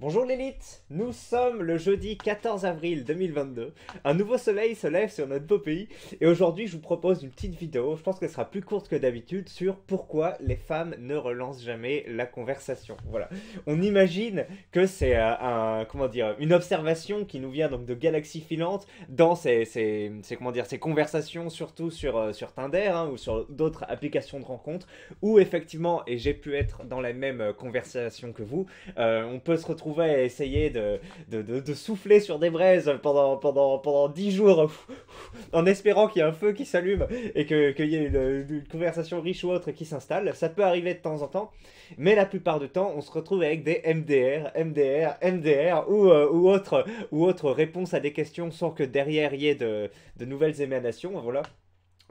Bonjour l'élite, nous sommes le jeudi 14 avril 2022. Un nouveau soleil se lève sur notre beau pays et aujourd'hui je vous propose une petite vidéo, je pense qu'elle sera plus courte que d'habitude, sur pourquoi les femmes ne relancent jamais la conversation. Voilà. On imagine que c'est comment dire, une observation qui nous vient donc de galaxies filantes dans ces conversations, surtout sur Tinder hein, ou sur d'autres applications de rencontres où effectivement, et j'ai pu être dans la même conversation que vous, on peut se retrouver à essayer de souffler sur des braises pendant 10 jours en espérant qu'il y ait un feu qui s'allume et qu'il y ait une conversation riche ou autre qui s'installe. Ça peut arriver de temps en temps, mais la plupart du temps, on se retrouve avec des MDR ou autres réponses à des questions sans que derrière il y ait de nouvelles émanations. Voilà.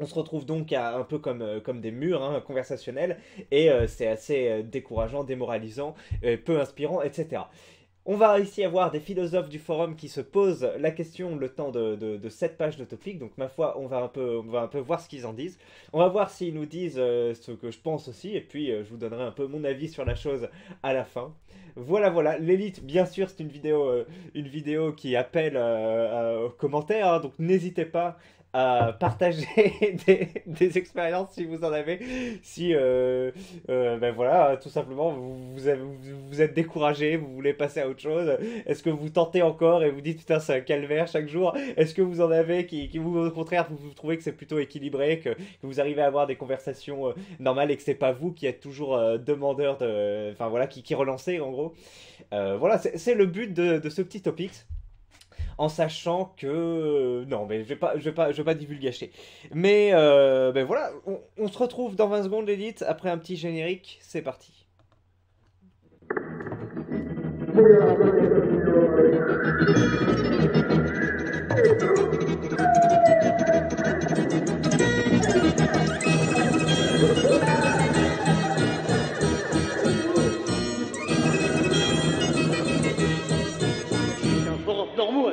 On se retrouve donc un peu comme des murs hein, conversationnels et c'est assez décourageant, démoralisant, peu inspirant, etc. On va ici avoir des philosophes du forum qui se posent la question le temps de 7 pages de topic. Donc ma foi, on va un peu voir ce qu'ils en disent. On va voir s'ils nous disent ce que je pense aussi. Et puis je vous donnerai un peu mon avis sur la chose à la fin. Voilà. L'élite, bien sûr, c'est une vidéo qui appelle aux commentaires. Hein, donc n'hésitez pas à partager des expériences si vous en avez. Si, ben voilà, tout simplement, vous êtes découragé, vous voulez passer à autre chose. Est-ce que vous tentez encore et vous dites putain, c'est un calvaire chaque jour? Est-ce que vous en avez qui vous, au contraire, vous trouvez que c'est plutôt équilibré, que vous arrivez à avoir des conversations normales et que c'est pas vous qui êtes toujours demandeur de. Enfin voilà, qui relancez en gros. Voilà, c'est le but de ce petit topic en sachant que non mais je vais pas divulgacher mais ben voilà on se retrouve dans 20 secondes l'élite après un petit générique, c'est parti.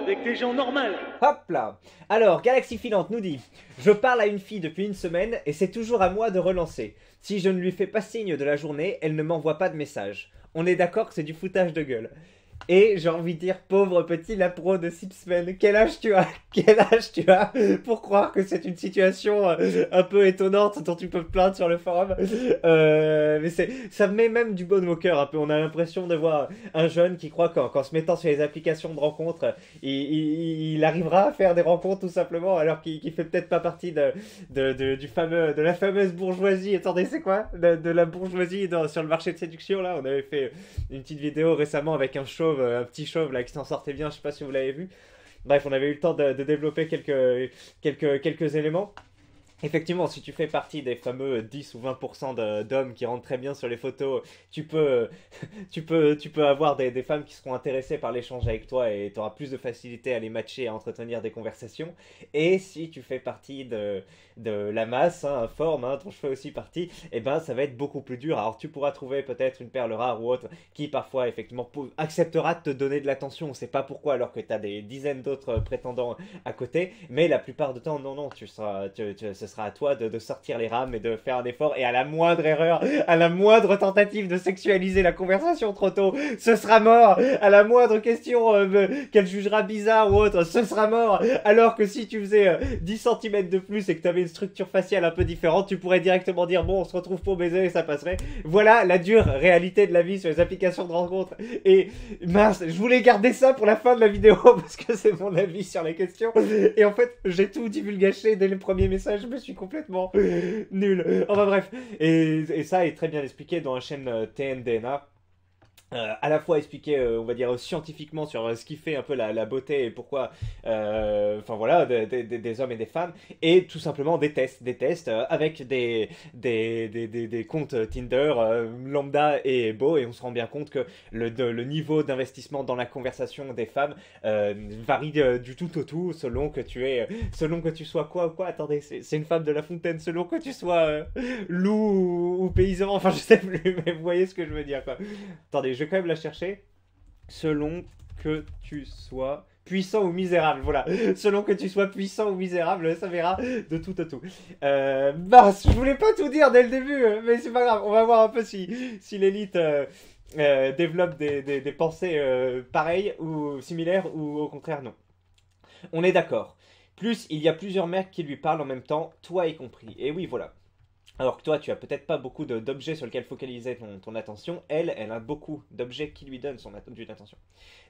Avec des gens normaux. Hop là. Alors, Galaxie Filante nous dit: je parle à une fille depuis une semaine et c'est toujours à moi de relancer. Si je ne lui fais pas signe de la journée, elle ne m'envoie pas de message. On est d'accord que c'est du foutage de gueule. Et j'ai envie de dire, pauvre petit lapro de 6 semaines, quel âge tu as? Quel âge tu as pour croire que c'est une situation un peu étonnante dont tu peux te plaindre sur le forum? Mais ça me met même du bon au cœur un peu. On a l'impression de voir un jeune qui croit qu'en se mettant sur les applications de rencontres, il arrivera à faire des rencontres tout simplement, alors qu'il fait peut-être pas partie de la fameuse bourgeoisie. Attendez, c'est quoi? De la bourgeoisie sur le marché de séduction là. On avait fait une petite vidéo récemment avec un petit chauve là qui s'en sortait bien, je sais pas si vous l'avez vu. Bref, on avait eu le temps de développer quelques éléments. Effectivement, si tu fais partie des fameux 10 ou 20% d'hommes qui rentrent très bien sur les photos, tu peux, tu peux avoir des femmes qui seront intéressées par l'échange avec toi et tu auras plus de facilité à les matcher et à entretenir des conversations. Et si tu fais partie de la masse, hein, informe, hein, dont je fais aussi partie, eh ben ça va être beaucoup plus dur. Alors tu pourras trouver peut-être une perle rare ou autre qui parfois effectivement acceptera de te donner de l'attention, on sait pas pourquoi alors que tu as des dizaines d'autres prétendants à côté, mais la plupart du temps, non, ce sera à toi de sortir les rames et de faire un effort. Et à la moindre erreur, à la moindre tentative de sexualiser la conversation trop tôt, ce sera mort. À la moindre question qu'elle jugera bizarre ou autre, ce sera mort. Alors que si tu faisais 10 cm de plus et que tu avais une structure faciale un peu différente, tu pourrais directement dire bon, on se retrouve pour baiser et ça passerait. Voilà la dure réalité de la vie sur les applications de rencontres. Et mince, je voulais garder ça pour la fin de la vidéo parce que c'est mon avis sur les questions. Et en fait, j'ai tout divulgaché dès le premier message. Je me suis complètement nul. Enfin bref. Et ça est très bien expliqué dans la chaîne TNDNA. À la fois expliqué, on va dire, scientifiquement sur ce qui fait un peu la beauté et pourquoi, enfin voilà, des hommes et des femmes, et tout simplement des tests avec des comptes Tinder lambda et beau, et on se rend bien compte que le niveau d'investissement dans la conversation des femmes varie du tout au tout selon que tu sois quoi ou quoi. Attendez, c'est une femme de La Fontaine, selon que tu sois loup ou paysan, enfin je sais plus, mais vous voyez ce que je veux dire quoi. Attendez, je vais quand même la chercher. Selon que tu sois puissant ou misérable, voilà. Selon que tu sois puissant ou misérable, ça verra de tout à tout. Bah, je voulais pas tout dire dès le début, mais c'est pas grave. On va voir un peu si l'élite développe des pensées pareilles ou similaires ou au contraire non. On est d'accord. Plus, il y a plusieurs mecs qui lui parlent en même temps, toi y compris. Et oui, voilà. Alors que toi, tu as peut-être pas beaucoup d'objets sur lesquels focaliser ton attention. Elle a beaucoup d'objets qui lui donnent d'une attention.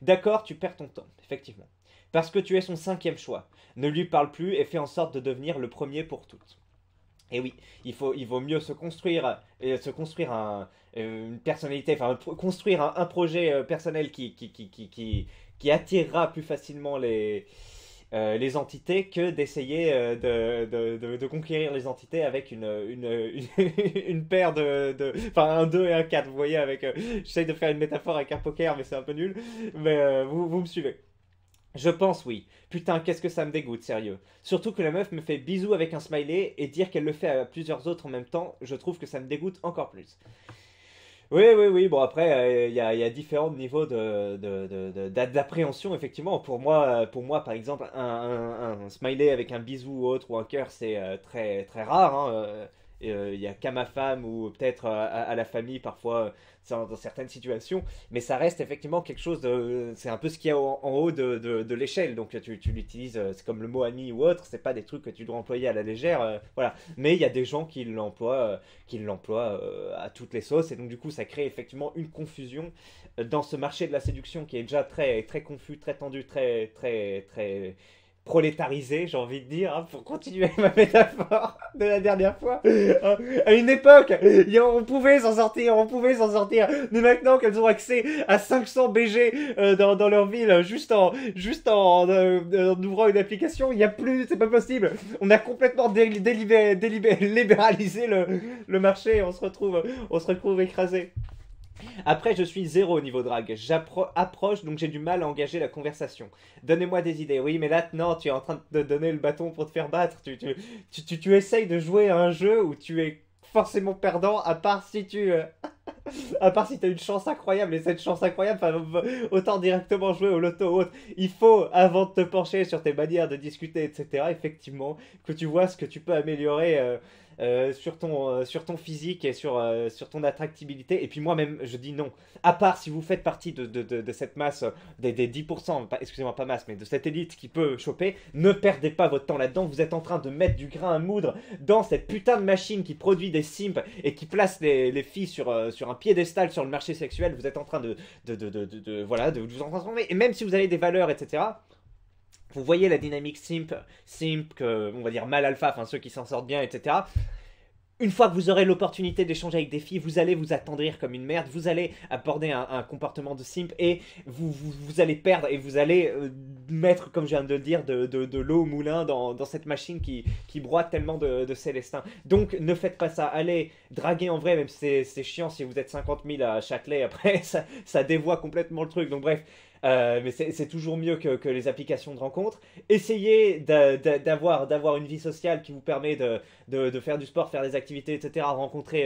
D'accord, tu perds ton temps, effectivement. Parce que tu es son cinquième choix. Ne lui parle plus et fais en sorte de devenir le premier pour toutes. Et oui, il vaut mieux se construire une personnalité, enfin construire un projet personnel qui attirera plus facilement les entités que d'essayer de conquérir les entités avec une paire enfin un 2 et un 4. Vous voyez, j'essaye de faire une métaphore avec un poker, mais c'est un peu nul. Mais vous me suivez. Je pense oui. Putain, qu'est-ce que ça me dégoûte, sérieux. Surtout que la meuf me fait bisous avec un smiley et dire qu'elle le fait à plusieurs autres en même temps, je trouve que ça me dégoûte encore plus. Oui, oui, oui. Bon, après, il y a différents niveaux d'appréhension, effectivement. Pour moi, par exemple, un smiley avec un bisou ou autre, ou un cœur, c'est très, très rare, hein. Il y a qu'à ma femme ou peut-être à la famille parfois dans certaines situations, mais ça reste effectivement quelque chose de. C'est un peu ce qu'il y a en haut de l'échelle, donc tu l'utilises, c'est comme le mot ami ou autre, c'est pas des trucs que tu dois employer à la légère, voilà. Mais il y a des gens qui l'emploient à toutes les sauces, et donc du coup ça crée effectivement une confusion dans ce marché de la séduction qui est déjà très, très confus, très tendu, très, très, très prolétarisé, j'ai envie de dire, hein, pour continuer ma métaphore de la dernière fois. À une époque, on pouvait s'en sortir. Mais maintenant qu'elles ont accès à 500 BG dans leur ville, en ouvrant une application, il n'y a plus, c'est pas possible. On a complètement libéralisé le marché, on se retrouve écrasé. Après, je suis zéro au niveau drague. J'approche, donc j'ai du mal à engager la conversation. Donnez-moi des idées. Oui, mais là, non, tu es en train de te donner le bâton pour te faire battre. Tu essayes de jouer à un jeu où tu es forcément perdant, à part si tu as une chance incroyable. Et cette chance incroyable, autant directement jouer au loto ou autre. Il faut, avant de te pencher sur tes manières de discuter, etc., effectivement, que tu vois ce que tu peux améliorer. Sur ton physique et sur ton attractibilité. Et puis moi-même, je dis non. À part si vous faites partie de cette masse, des 10%, excusez-moi, pas masse, mais de cette élite qui peut choper, ne perdez pas votre temps là-dedans. Vous êtes en train de mettre du grain à moudre dans cette putain de machine qui produit des simps et qui place les filles sur un piédestal sur le marché sexuel. Vous êtes en train voilà, de vous en transformer. Et même si vous avez des valeurs, etc., vous voyez la dynamique simp, on va dire mal alpha, enfin ceux qui s'en sortent bien, etc. Une fois que vous aurez l'opportunité d'échanger avec des filles, vous allez vous attendrir comme une merde, vous allez aborder un comportement de simp et vous allez perdre et vous allez mettre, comme je viens de le dire, de l'eau au moulin dans cette machine qui broie tellement de Célestin. Donc ne faites pas ça, allez draguer en vrai, même si c'est chiant si vous êtes 50 000 à Châtelet, après ça dévoie complètement le truc, donc bref. Mais c'est toujours mieux que les applications de rencontres. Essayez d'avoir une vie sociale qui vous permet de faire du sport, faire des activités, etc. Rencontrer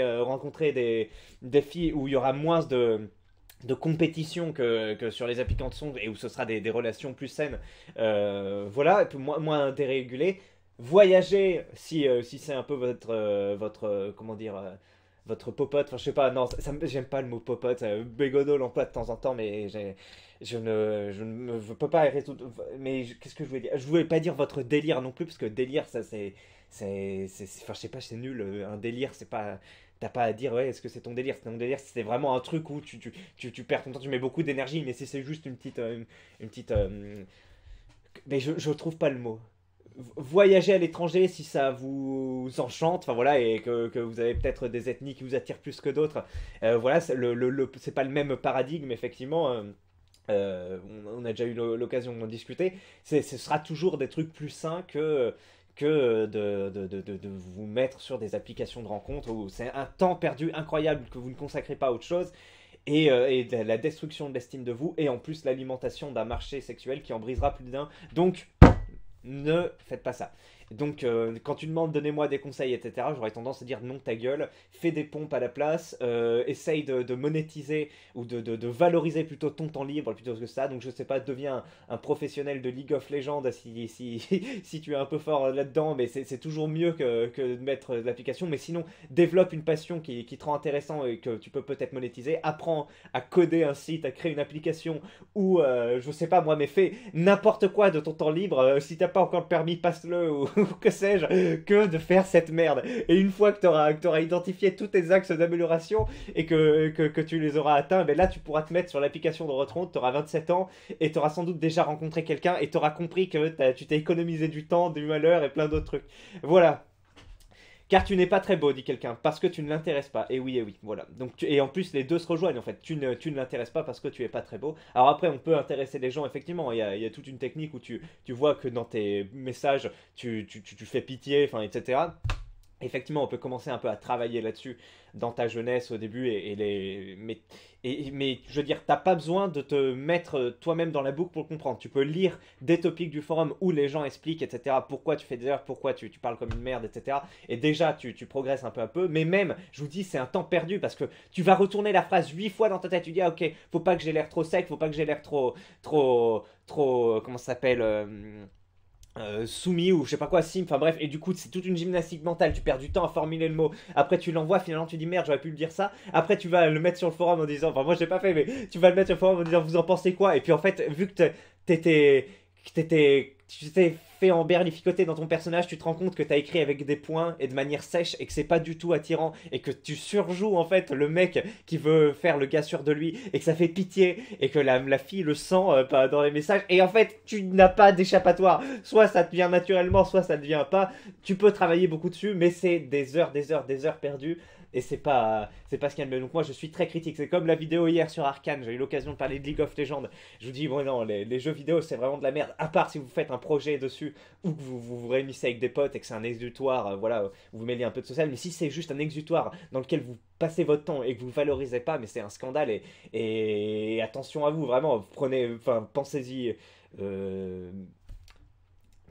des filles où il y aura moins de compétition que sur les applications et où ce sera des relations plus saines. Voilà, moins dérégulées. Voyager si c'est un peu votre comment dire votre popote, enfin je sais pas, non, j'aime pas le mot popote, Bégodeau l'emploie de temps en temps, mais je peux pas résoudre, mais qu'est-ce que je voulais dire? Je voulais pas dire votre délire non plus, parce que délire, ça enfin je sais pas, c'est nul, un délire, c'est pas, t'as pas à dire, ouais, est-ce que c'est ton délire? C'est ton délire, c'est vraiment un truc où tu perds ton temps, tu mets beaucoup d'énergie, mais si c'est juste une petite, mais je trouve pas le mot. Voyager à l'étranger si ça vous enchante, enfin voilà, et que vous avez peut-être des ethnies qui vous attirent plus que d'autres, voilà, c'est pas le même paradigme, effectivement. On a déjà eu l'occasion d'en discuter. Ce sera toujours des trucs plus sains que de vous mettre sur des applications de rencontres où c'est un temps perdu incroyable que vous ne consacrez pas à autre chose et de la destruction de l'estime de vous et en plus l'alimentation d'un marché sexuel qui en brisera plus d'un. Donc ne faites pas ça. Donc quand tu demandes donnez-moi des conseils, etc., j'aurais tendance à dire non ta gueule, fais des pompes à la place, essaye de monétiser ou de valoriser plutôt ton temps libre plutôt que ça. Donc je sais pas, deviens un professionnel de League of Legends si tu es un peu fort là-dedans, mais c'est toujours mieux que de mettre de l'application. Mais sinon, développe une passion qui te rend intéressant et que tu peux peut-être monétiser. Apprends à coder un site, à créer une application ou je sais pas moi, mais fais n'importe quoi de ton temps libre. Si t'as pas encore le permis, passe-le ou que sais-je, que de faire cette merde. Et une fois que t'auras identifié tous tes axes d'amélioration et que tu les auras atteints, ben là tu pourras te mettre sur l'application de Rotron, t'auras 27 ans et t'auras sans doute déjà rencontré quelqu'un et t'auras compris que tu t'es économisé du temps, du malheur et plein d'autres trucs. Voilà. Car tu n'es pas très beau, dit quelqu'un, parce que tu ne l'intéresses pas. Et oui, voilà. Donc et en plus, les deux se rejoignent en fait. Tu ne l'intéresses pas parce que tu es pas très beau. Alors après, on peut intéresser les gens, effectivement. Il y a toute une technique où tu vois que dans tes messages, tu fais pitié, enfin, etc. Effectivement, on peut commencer un peu à travailler là-dessus dans ta jeunesse au début, mais je veux dire, t'as pas besoin de te mettre toi-même dans la boucle pour le comprendre. Tu peux lire des topics du forum où les gens expliquent, etc., pourquoi tu fais des erreurs, pourquoi tu parles comme une merde, etc. Et déjà, tu progresses un peu à peu, mais même, je vous dis, c'est un temps perdu parce que tu vas retourner la phrase 8 fois dans ta tête. Tu dis, ah ok, faut pas que j'ai l'air trop sec, faut pas que j'ai l'air trop, comment ça s'appelle soumis ou je sais pas quoi, sim, enfin bref, et du coup c'est toute une gymnastique mentale, tu perds du temps à formuler le mot, après tu l'envoies, finalement tu dis merde j'aurais pu le dire ça, après tu vas le mettre sur le forum en disant, enfin moi j'ai pas fait mais tu vas le mettre sur le forum en disant vous en pensez quoi, et puis en fait vu que tu t'es fait emberlificoter dans ton personnage, tu te rends compte que t'as écrit avec des points et de manière sèche et que c'est pas du tout attirant et que tu surjoues en fait le mec qui veut faire le gars sûr de lui et que ça fait pitié et que la fille le sent dans les messages et en fait tu n'as pas d'échappatoire, soit ça te vient naturellement, soit ça ne vient pas, tu peux travailler beaucoup dessus mais c'est des heures perdues et c'est pas ce qu'il y a de mieux. Donc moi je suis très critique, c'est comme la vidéo hier sur Arcane, j'ai eu l'occasion de parler de League of Legends, je vous dis bon non, les jeux vidéo c'est vraiment de la merde, à part si vous faites un projet dessus ou que vous réunissez avec des potes et que c'est un exutoire, voilà, vous mêlez un peu de social, mais si c'est juste un exutoire dans lequel vous passez votre temps et que vous valorisez pas, mais c'est un scandale et attention à vous, vraiment, prenez, enfin pensez-y, euh,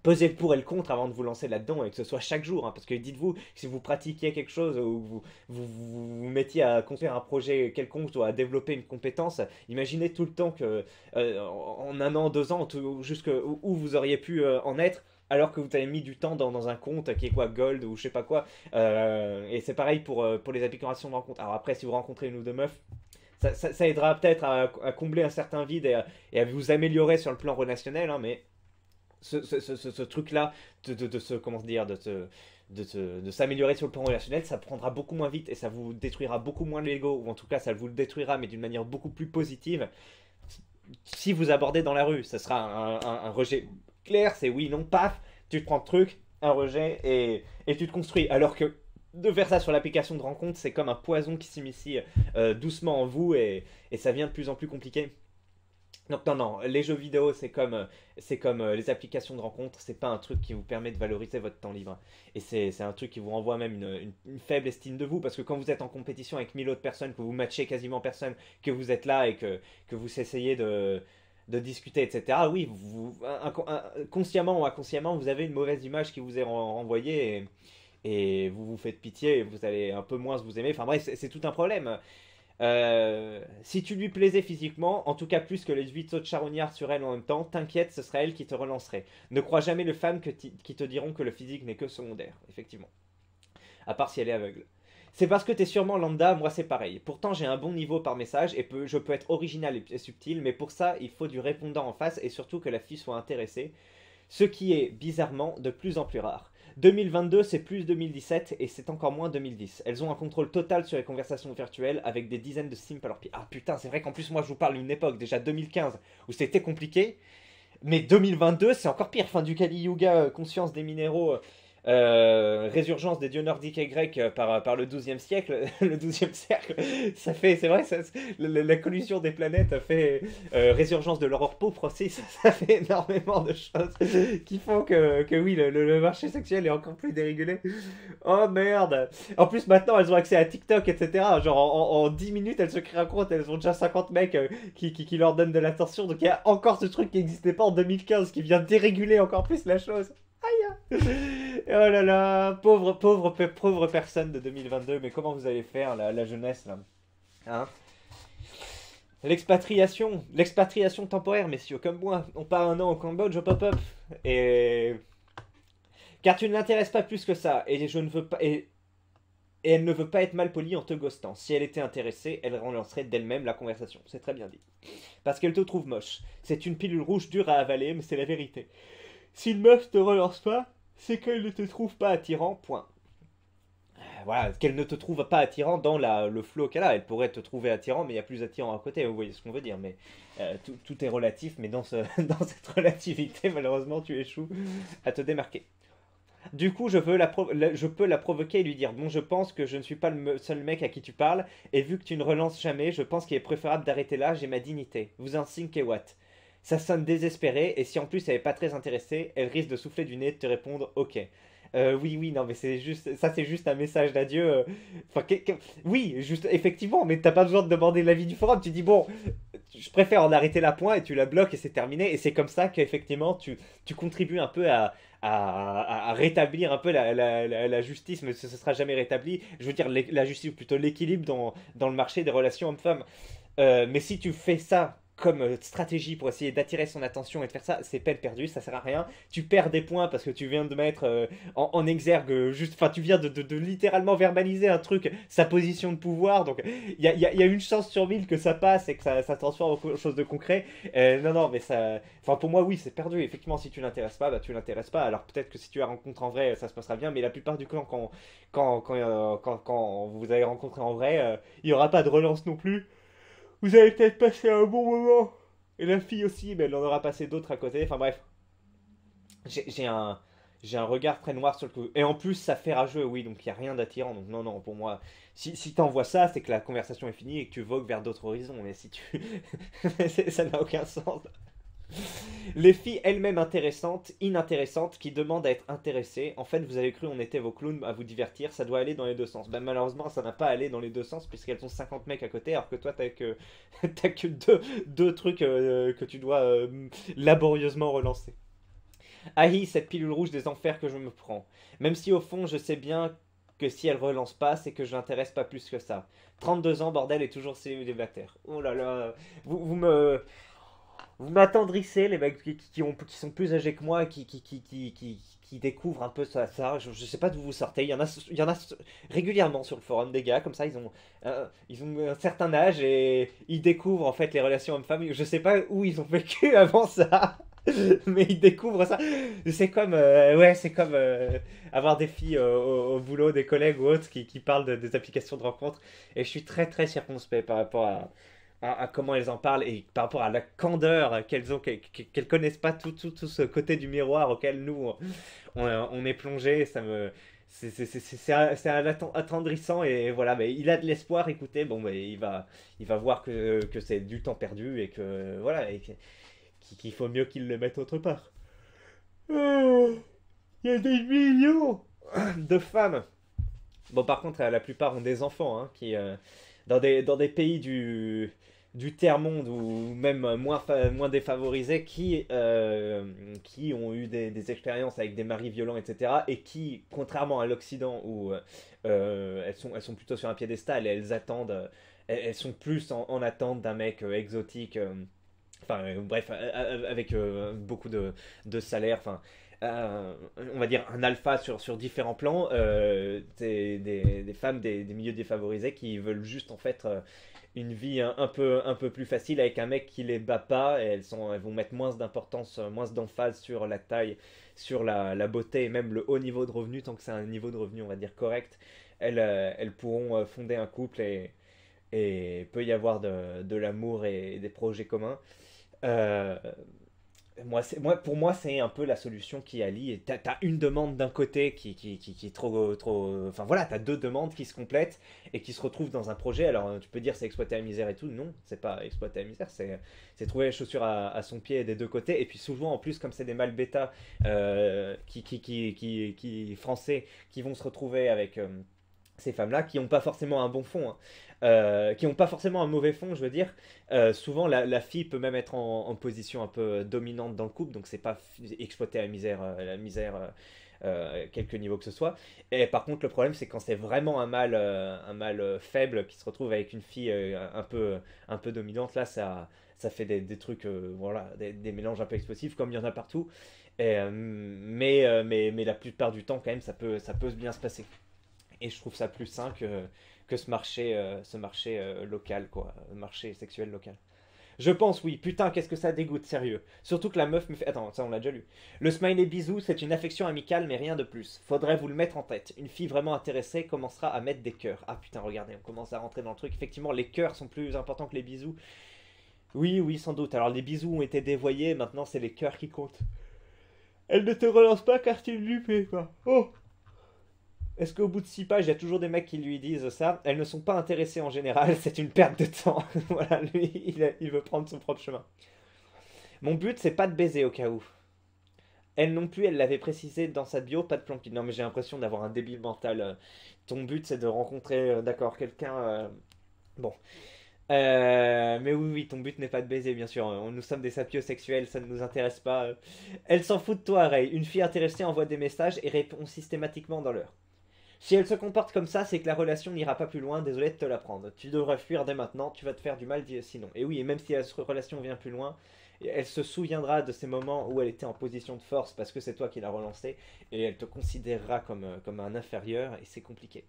pesez le pour et le contre avant de vous lancer là-dedans et que ce soit chaque jour. Hein, parce que dites-vous, si vous pratiquiez quelque chose ou vous mettiez à construire un projet quelconque ou à développer une compétence, imaginez tout le temps que en un an, 2 ans, jusque où vous auriez pu en être. Alors que vous avez mis du temps dans un compte qui est quoi, Gold ou je sais pas quoi. Et c'est pareil pour les applications de rencontre. Alors après, si vous rencontrez une ou deux meufs, ça aidera peut-être à combler un certain vide et à vous améliorer sur le plan relationnel, hein, mais ce truc-là de se, comment dire, de s'améliorer sur le plan relationnel, ça prendra beaucoup moins vite et ça vous détruira beaucoup moins l'ego, ou en tout cas ça vous le détruira, mais d'une manière beaucoup plus positive. Si vous abordez dans la rue, ça sera un rejet clair, c'est oui, non, paf, tu te prends le truc, un rejet et tu te construis. Alors que de faire ça sur l'application de rencontre, c'est comme un poison qui s'immisce doucement en vous et ça devient de plus en plus compliqué. Donc non, les jeux vidéo, c'est comme les applications de rencontre, c'est pas un truc qui vous permet de valoriser votre temps libre. Et c'est un truc qui vous renvoie même une faible estime de vous, parce que quand vous êtes en compétition avec 1000 autres personnes, que vous matchez quasiment personne, que vous êtes là et que vous essayez de discuter, etc., oui, consciemment ou inconsciemment, vous avez une mauvaise image qui vous est renvoyée et vous vous faites pitié et vous allez un peu moins vous aimer. Enfin bref, c'est tout un problème. Si tu lui plaisais physiquement, en tout cas plus que les 8 autres charognards sur elle en même temps, t'inquiète, ce sera elle qui te relancerait. Ne crois jamais les femmes qui te diront que le physique n'est que secondaire, effectivement. À part si elle est aveugle. C'est parce que t'es sûrement lambda, moi c'est pareil. Pourtant j'ai un bon niveau par message et je peux être original et subtil, mais pour ça il faut du répondant en face et surtout que la fille soit intéressée. Ce qui est bizarrement de plus en plus rare. 2022, c'est plus 2017 et c'est encore moins 2010. Elles ont un contrôle total sur les conversations virtuelles avec des dizaines de simps à leur pied. Ah putain, c'est vrai qu'en plus moi je vous parle d'une époque, déjà 2015, où c'était compliqué. Mais 2022, c'est encore pire. Fin du Kali Yuga, conscience des minéraux, résurgence des dieux nordiques et grecs par le 12e siècle, le 12e cercle, ça fait, c'est vrai, la collision des planètes a fait résurgence de l'aurore pourpre aussi, ça fait énormément de choses qui font que oui, le marché sexuel est encore plus dérégulé. Oh merde! En plus, maintenant, elles ont accès à TikTok, etc. Genre, en 10 minutes, elles se créent un compte, elles ont déjà 50 mecs qui leur donnent de l'attention, donc il y a encore ce truc qui n'existait pas en 2015 qui vient déréguler encore plus la chose. Aïe! Oh là là, pauvre personne de 2022, mais comment vous allez faire, la jeunesse, là? Hein? L'expatriation temporaire, messieurs, comme moi. On part un an au Cambodge, au pop-up. Et... Car tu ne l'intéresses pas plus que ça, et je ne veux pas... Et elle ne veut pas être mal polie en te ghostant. Si elle était intéressée, elle relancerait d'elle-même la conversation. C'est très bien dit. Parce qu'elle te trouve moche. C'est une pilule rouge dure à avaler, mais c'est la vérité. Si une meuf te relance pas, c'est qu'elle ne te trouve pas attirant, point. Voilà, qu'elle ne te trouve pas attirant dans le flow qu'elle a. Elle pourrait te trouver attirant, mais il y a plus attirant à côté, vous voyez ce qu'on veut dire. Mais tout est relatif, mais dans cette relativité, malheureusement, tu échoues à te démarquer. Du coup, je peux la provoquer et lui dire: bon, je pense que je ne suis pas le seul mec à qui tu parles, et vu que tu ne relances jamais, je pense qu'il est préférable d'arrêter là, j'ai ma dignité. Vous en et what? Ça sonne désespéré, et si en plus elle est pas très intéressée, elle risque de souffler du nez et de te répondre ok. Oui, oui, non, mais c'est juste un message d'adieu. Enfin, oui, juste, effectivement, mais t'as pas besoin de demander l'avis du forum. Tu dis, bon, je préfère en arrêter la point et tu la bloques et c'est terminé. Et c'est comme ça qu'effectivement, tu contribues un peu à rétablir un peu la justice, mais ce sera jamais rétabli. Je veux dire, la justice, ou plutôt l'équilibre dans le marché des relations hommes-femmes. Mais si tu fais ça comme stratégie pour essayer d'attirer son attention et de faire ça, c'est peine perdue, ça sert à rien. Tu perds des points parce que tu viens de mettre en exergue, juste, enfin, tu viens de littéralement verbaliser un truc, sa position de pouvoir. Donc, il y a une chance sur 1000 que ça passe et que ça transforme en quelque chose de concret. Non, non, mais ça. Enfin, pour moi, oui, c'est perdu. Effectivement, si tu l'intéresses pas, bah, tu l'intéresses pas. Alors, peut-être que si tu la rencontres en vrai, ça se passera bien, mais la plupart du temps, quand vous allez rencontrer en vrai, il n'y aura pas de relance non plus. Vous avez peut-être passé un bon moment. Et la fille aussi, mais elle en aura passé d'autres à côté. Enfin bref, j'ai un, j'ai un regard très noir sur le coup. Et en plus, ça fait rageux, oui, donc il n'y a rien d'attirant. Donc non, non, pour moi, si t'envoies ça, c'est que la conversation est finie et que tu vogues vers d'autres horizons. Mais si tu... ça n'a aucun sens. Les filles elles-mêmes intéressantes, inintéressantes, qui demandent à être intéressées. En fait, vous avez cru on était vos clowns à vous divertir, ça doit aller dans les deux sens. Ben, malheureusement, ça n'a pas allé dans les deux sens, puisqu'elles ont 50 mecs à côté, alors que toi, t'as que deux trucs que tu dois laborieusement relancer. Haï, cette pilule rouge des enfers que je me prends. Même si au fond, je sais bien que si elle relance pas, c'est que je l'intéresse pas plus que ça. 32 ans, bordel, et toujours célibataire. Oh là là, vous m'attendrissez, les mecs qui sont plus âgés que moi, qui découvrent un peu ça. Je sais pas d'où vous sortez. Il y en a régulièrement sur le forum des gars, comme ça, ils ont un certain âge et ils découvrent en fait les relations hommes-femmes. Je sais pas où ils ont vécu avant ça, mais ils découvrent ça. C'est comme avoir des filles au boulot, des collègues ou autres qui parlent des applications de rencontres. Et je suis très très circonspect par rapport à comment elles en parlent et par rapport à la candeur qu'elles ont, qu'elles connaissent pas tout ce côté du miroir auquel nous on est plongé. C'est attendrissant et voilà, mais il a de l'espoir. Écoutez, bon, mais il va voir que c'est du temps perdu et que voilà, et qu'il faut mieux qu'il le mette autre part. Oh, il y a des millions de femmes. Bon, par contre, la plupart ont des enfants, hein, dans des pays du tiers-monde ou même moins défavorisés qui ont eu des expériences avec des maris violents, etc. Et qui, contrairement à l'Occident où elles sont plutôt sur un piédestal et elles attendent, elles sont plus en attente d'un mec exotique. Enfin, bref, avec beaucoup de salaire, enfin, on va dire un alpha sur différents plans, des femmes des milieux défavorisés qui veulent juste en fait une vie un peu plus facile avec un mec qui les bat pas, et elles vont mettre moins d'importance, moins d'emphase sur la taille, sur la beauté et même le haut niveau de revenu, tant que c'est un niveau de revenu, on va dire, correct. Elles pourront fonder un couple et peut y avoir de l'amour et des projets communs. Euh, pour moi, c'est un peu la solution qui allie. Et t'as une demande d'un côté qui est trop. Enfin voilà, t'as deux demandes qui se complètent et qui se retrouvent dans un projet. Alors tu peux dire c'est exploiter la misère et tout. Non, c'est pas exploiter la misère, c'est trouver les chaussures à son pied des deux côtés. Et puis souvent, en plus, comme c'est des mâles bêta français qui vont se retrouver avec Ces femmes-là qui n'ont pas forcément un bon fond, hein, qui n'ont pas forcément un mauvais fond, je veux dire. Souvent, la fille peut même être en position un peu dominante dans le couple, donc c'est pas exploiter la misère quelque niveau que ce soit. Et par contre, le problème, c'est quand c'est vraiment un mâle faible qui se retrouve avec une fille un peu dominante, là, ça fait des trucs, voilà, des mélanges un peu explosifs, comme il y en a partout. Mais la plupart du temps, quand même, ça peut bien se passer. Et je trouve ça plus sain que ce marché local, quoi, marché sexuel local. Je pense, oui. Putain, qu'est-ce que ça dégoûte, sérieux. Surtout que la meuf me fait... Attends, ça on l'a déjà lu. Le smiley bisou, c'est une affection amicale, mais rien de plus. Faudrait vous le mettre en tête. Une fille vraiment intéressée commencera à mettre des cœurs. Ah putain, regardez, on commence à rentrer dans le truc. Effectivement, les cœurs sont plus importants que les bisous. Oui, oui, sans doute. Alors les bisous ont été dévoyés, maintenant c'est les cœurs qui comptent. Elle ne te relance pas car tu lui plais, quoi. Oh. Est-ce qu'au bout de 6 pages, il y a toujours des mecs qui lui disent ça? Elles ne sont pas intéressées en général, c'est une perte de temps. Voilà, lui, il veut prendre son propre chemin. Mon but, c'est pas de baiser au cas où. Elle non plus, elle l'avait précisé dans sa bio, pas de planquine. Non, mais j'ai l'impression d'avoir un débile mental. Ton but, c'est de rencontrer, d'accord, quelqu'un. Bon. Mais oui, oui, ton but n'est pas de baiser, bien sûr. Nous sommes des sapiosexuels, ça ne nous intéresse pas. Elle s'en fout de toi, Ray. Une fille intéressée envoie des messages et répond systématiquement dans l'heure. Si elle se comporte comme ça, c'est que la relation n'ira pas plus loin, désolé de te l'apprendre. Tu devrais fuir dès maintenant, tu vas te faire du mal sinon. Et oui, et même si la relation vient plus loin, elle se souviendra de ces moments où elle était en position de force parce que c'est toi qui l'as relancée, et elle te considérera comme un inférieur, et c'est compliqué.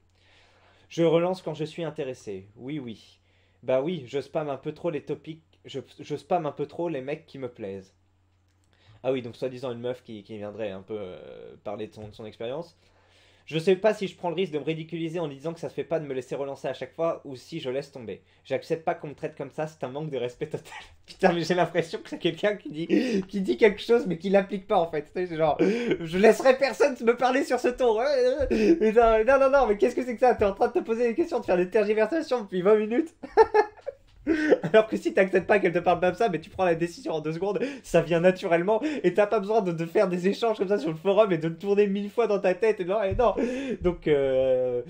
Je relance quand je suis intéressé. Oui, oui. Bah oui, je spam un peu trop les topics, je spam un peu trop les mecs qui me plaisent. Ah oui, donc soi-disant une meuf qui viendrait un peu parler de son expérience. Je sais pas si je prends le risque de me ridiculiser en disant que ça se fait pas de me laisser relancer à chaque fois ou si je laisse tomber. J'accepte pas qu'on me traite comme ça, c'est un manque de respect total. Putain, mais j'ai l'impression que c'est quelqu'un qui dit quelque chose mais qui l'applique pas en fait. C'est genre, je laisserai personne me parler sur ce ton. Mais non, non, non, non, mais qu'est-ce que c'est que ça? T'es en train de te poser des questions, de faire des tergiversations depuis 20 minutes. Alors que si t'acceptes pas qu'elle te parle comme ça, mais tu prends la décision en 2 secondes, ça vient naturellement et t'as pas besoin de faire des échanges comme ça sur le forum et de le tourner 1000 fois dans ta tête. Et non. Donc, très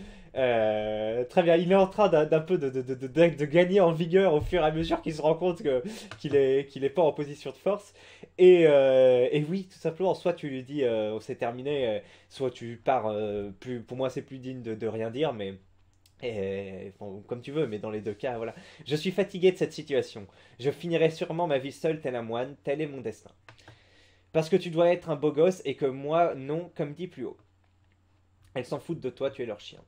bien, il est en train d'un peu de gagner en vigueur au fur et à mesure qu'il se rend compte qu'il est pas en position de force. Et oui, tout simplement, soit tu lui dis c'est terminé, soit tu pars. Pour moi, c'est plus digne de rien dire, mais. Bon, comme tu veux, mais dans les 2 cas, voilà. Je suis fatigué de cette situation. Je finirai sûrement ma vie seule tel un moine, tel est mon destin. Parce que tu dois être un beau gosse et que moi, non, comme dit plus haut. Elles s'en foutent de toi, tu es leur chien.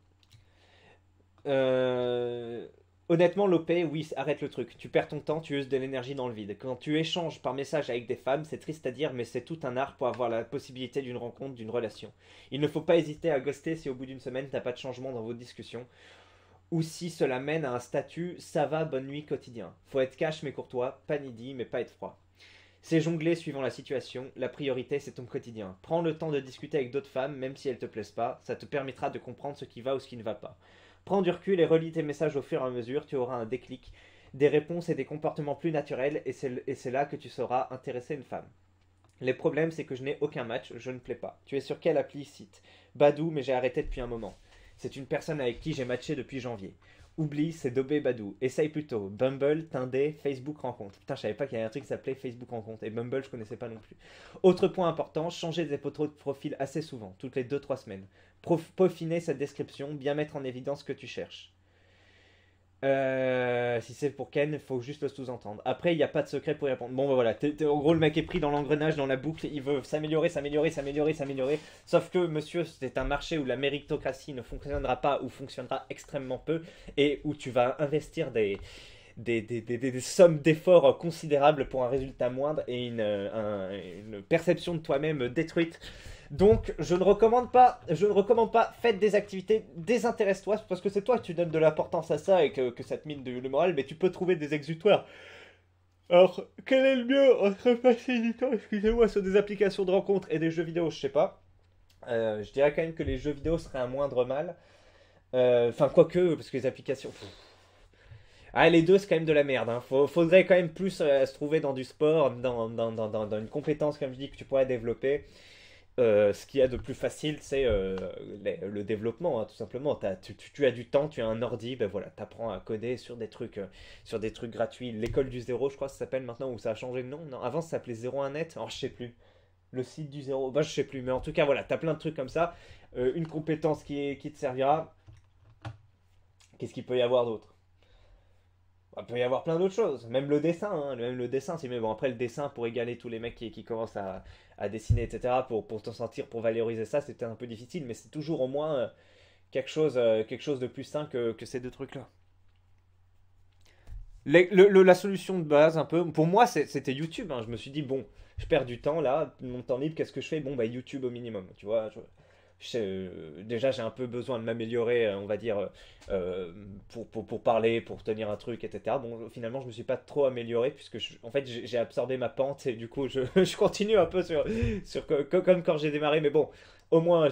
Euh... Honnêtement, Lopé, oui, arrête le truc. Tu perds ton temps, tu uses de l'énergie dans le vide. Quand tu échanges par message avec des femmes, c'est triste à dire, mais c'est tout un art pour avoir la possibilité d'une rencontre, d'une relation. Il ne faut pas hésiter à ghoster si au bout d'une semaine, t'as pas de changement dans vos discussions. Ou si cela mène à un statut ça va, bonne nuit quotidien. Faut être cash mais courtois, pas needy mais pas être froid. C'est jongler suivant la situation, la priorité c'est ton quotidien. Prends le temps de discuter avec d'autres femmes, même si elles te plaisent pas, ça te permettra de comprendre ce qui va ou ce qui ne va pas. Prends du recul et relis tes messages au fur et à mesure, tu auras un déclic, des réponses et des comportements plus naturels, et c'est là que tu sauras intéresser une femme. Les problèmes c'est que je n'ai aucun match, je ne plais pas. Tu es sur quelle appli site? Badou, mais j'ai arrêté depuis un moment. C'est une personne avec qui j'ai matché depuis janvier. Oublie, c'est Dobé Badou. Essaye plutôt. Bumble, Tinder, Facebook Rencontre. Putain, je savais pas qu'il y avait un truc qui s'appelait Facebook Rencontre. Et Bumble, je connaissais pas non plus. Autre point important, changer des photos de profil assez souvent, toutes les 2-3 semaines. Peaufiner cette description, bien mettre en évidence ce que tu cherches. Si c'est pour Ken, il faut juste le sous-entendre. Après, il n'y a pas de secret pour y répondre. Bon, bah voilà. En gros, le mec est pris dans l'engrenage, dans la boucle. Il veut s'améliorer, s'améliorer, s'améliorer, s'améliorer. Sauf que, monsieur, c'est un marché où la méritocratie ne fonctionnera pas ou fonctionnera extrêmement peu et où tu vas investir des sommes d'efforts considérables pour un résultat moindre et une perception de toi-même détruite. Donc, je ne recommande pas, faites des activités, désintéresse-toi, parce que c'est toi qui tu donnes de l'importance à ça et que ça te mine le moral, mais tu peux trouver des exutoires. Alors, quel est le mieux entre passer du temps, excusez-moi, sur des applications de rencontres et des jeux vidéo, je sais pas. Je dirais quand même que les jeux vidéo seraient un moindre mal. Enfin, quoique, parce que les applications. Ah, les deux, c'est quand même de la merde. Hein. Faudrait quand même plus se trouver dans du sport, dans une compétence, comme je dis, que tu pourrais développer. Ce qu'il y a de plus facile, c'est le développement, hein, tout simplement. Tu as du temps, tu as un ordi, ben voilà, t'apprends à coder sur des trucs gratuits. L'école du zéro, je crois que ça s'appelle maintenant, ou ça a changé de nom. Non, avant ça s'appelait 01net, alors je sais plus. Le site du zéro, bah je sais plus, mais en tout cas voilà, t'as plein de trucs comme ça. Une compétence qui te servira. Qu'est-ce qu'il peut y avoir d'autre? Bah, il peut y avoir plein d'autres choses, même le dessin, hein, même le dessin, si mais bon après le dessin pour égaler tous les mecs qui commencent à dessiner, etc. Pour t'en sortir, pour valoriser ça, c'était un peu difficile, mais c'est toujours au moins quelque chose de plus sain que ces deux trucs-là. La solution de base, un peu, pour moi, c'était YouTube, hein. Je me suis dit, bon, je perds du temps là, mon temps libre, qu'est-ce que je fais? Bon, bah YouTube au minimum, tu vois. Déjà, j'ai un peu besoin de m'améliorer, on va dire, pour parler, pour tenir un truc, etc. Bon, finalement, je me suis pas trop amélioré, puisque en fait, j'ai absorbé ma pente, et du coup, je continue un peu comme quand j'ai démarré, mais bon, au moins,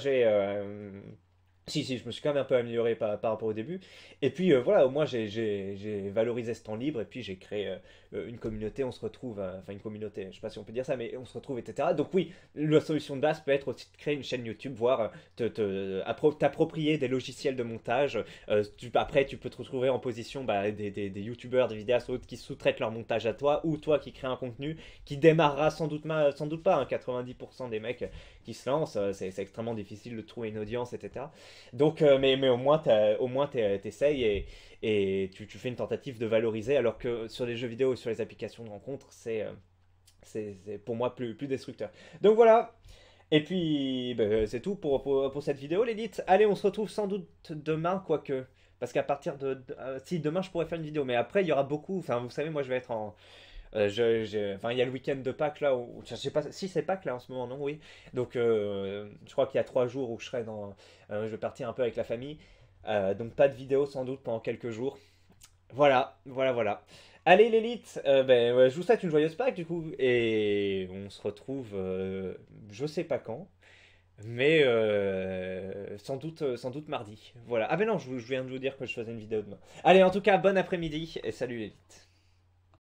si, je me suis quand même un peu amélioré par rapport au début. Et puis voilà, au moins j'ai valorisé ce temps libre et puis j'ai créé une communauté, on se retrouve, enfin une communauté, je sais pas si on peut dire ça, mais on se retrouve, etc. Donc oui, la solution de base peut être aussi de créer une chaîne YouTube, voire t'approprier des logiciels de montage. Après, tu peux te retrouver en position bah, des youtubeurs, des vidéastes autres qui sous-traitent leur montage à toi, ou toi qui crée un contenu qui démarrera sans doute pas, hein, 90% des mecs qui se lancent, c'est extrêmement difficile de trouver une audience, etc. Donc, mais au moins t'essayes et tu fais une tentative de valoriser, alors que sur les jeux vidéo ou sur les applications de rencontre, c'est pour moi plus destructeur. Donc voilà, et puis c'est tout pour cette vidéo, l'élite. Allez, on se retrouve sans doute demain, quoique. Parce qu'à partir si demain je pourrais faire une vidéo, mais après il y aura beaucoup. Enfin, vous savez, moi je vais être en. Enfin, il y a le week-end de Pâques là, je sais pas si c'est Pâques là en ce moment, non? Oui. Donc, je crois qu'il y a 3 jours où je serai je vais partir un peu avec la famille. Donc, pas de vidéo sans doute pendant quelques jours. Voilà. Allez, l'élite, ouais, je vous souhaite une joyeuse Pâques du coup. Et on se retrouve, je sais pas quand, mais sans doute mardi. Voilà. Ah, ben non, je viens de vous dire que je faisais une vidéo demain. Allez, en tout cas, bon après-midi et salut l'élite.